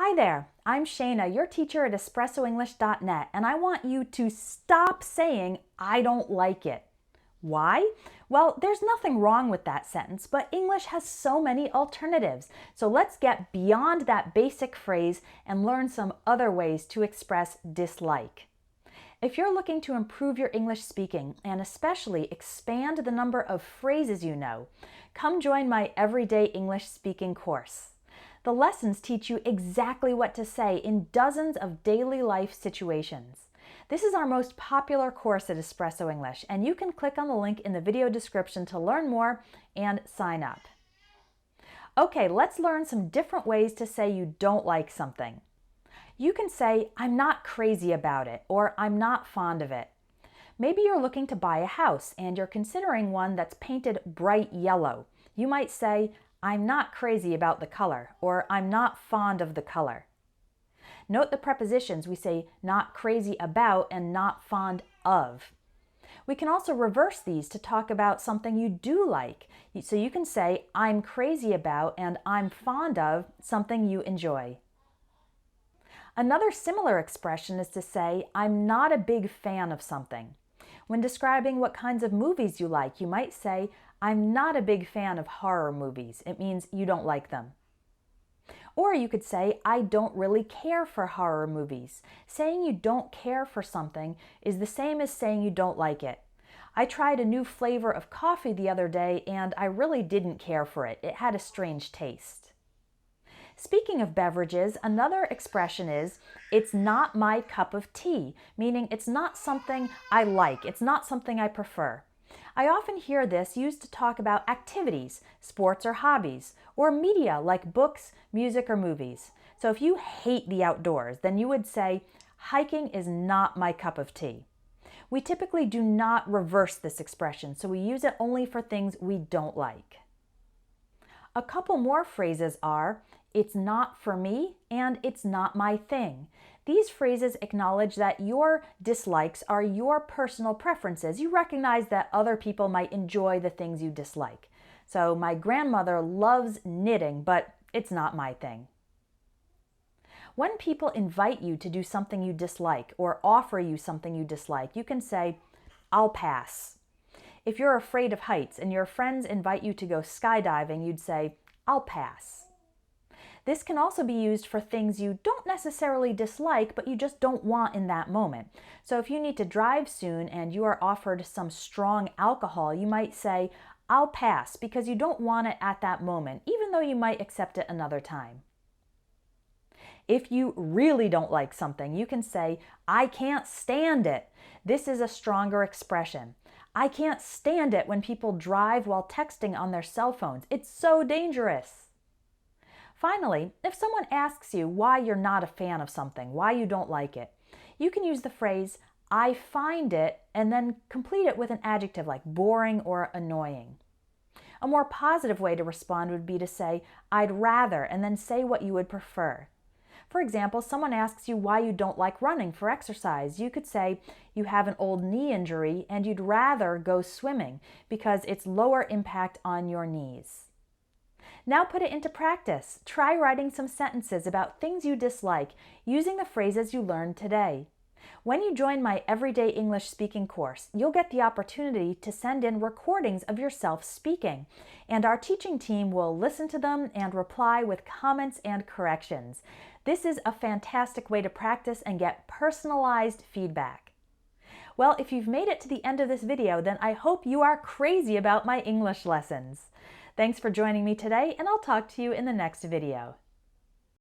Hi there, I'm Shayna, your teacher at EspressoEnglish.net, and I want you to stop saying, I don't like it. Why? Well, there's nothing wrong with that sentence, but English has so many alternatives. So let's get beyond that basic phrase and learn some other ways to express dislike. If you're looking to improve your English speaking and especially expand the number of phrases you know, come join my Everyday English Speaking course. The lessons teach you exactly what to say in dozens of daily life situations. This is our most popular course at Espresso English, and you can click on the link in the video description to learn more and sign up. Okay, let's learn some different ways to say you don't like something. You can say, I'm not crazy about it, or I'm not fond of it. Maybe you're looking to buy a house and you're considering one that's painted bright yellow. You might say, I'm not crazy about the color, or I'm not fond of the color. Note the prepositions. We say not crazy about and not fond of. We can also reverse these to talk about something you do like. So you can say, I'm crazy about and I'm fond of something you enjoy. Another similar expression is to say, I'm not a big fan of something. When describing what kinds of movies you like, you might say, I'm not a big fan of horror movies. It means you don't like them. Or you could say, I don't really care for horror movies. Saying you don't care for something is the same as saying you don't like it. I tried a new flavor of coffee the other day and I really didn't care for it. It had a strange taste. Speaking of beverages, another expression is, it's not my cup of tea, meaning it's not something I like, it's not something I prefer. I often hear this used to talk about activities, sports or hobbies, or media like books, music, or movies. So if you hate the outdoors, then you would say, hiking is not my cup of tea. We typically do not reverse this expression, so we use it only for things we don't like. A couple more phrases are, it's not for me and it's not my thing. These phrases acknowledge that your dislikes are your personal preferences. You recognize that other people might enjoy the things you dislike. So my grandmother loves knitting, but it's not my thing. When people invite you to do something you dislike or offer you something you dislike, you can say, I'll pass. If you're afraid of heights and your friends invite you to go skydiving, you'd say, I'll pass. This can also be used for things you don't necessarily dislike, but you just don't want in that moment. So if you need to drive soon and you are offered some strong alcohol, you might say, I'll pass, because you don't want it at that moment, even though you might accept it another time. If you really don't like something, you can say, I can't stand it. This is a stronger expression. I can't stand it when people drive while texting on their cell phones. It's so dangerous. Finally, if someone asks you why you're not a fan of something, why you don't like it, you can use the phrase, I find it, and then complete it with an adjective like boring or annoying. A more positive way to respond would be to say, I'd rather, and then say what you would prefer. For example, someone asks you why you don't like running for exercise. You could say you have an old knee injury and you'd rather go swimming because it's lower impact on your knees. Now put it into practice. Try writing some sentences about things you dislike using the phrases you learned today. When you join my Everyday English Speaking course, you'll get the opportunity to send in recordings of yourself speaking, and our teaching team will listen to them and reply with comments and corrections. This is a fantastic way to practice and get personalized feedback. Well, if you've made it to the end of this video, then I hope you are crazy about my English lessons. Thanks for joining me today, and I'll talk to you in the next video.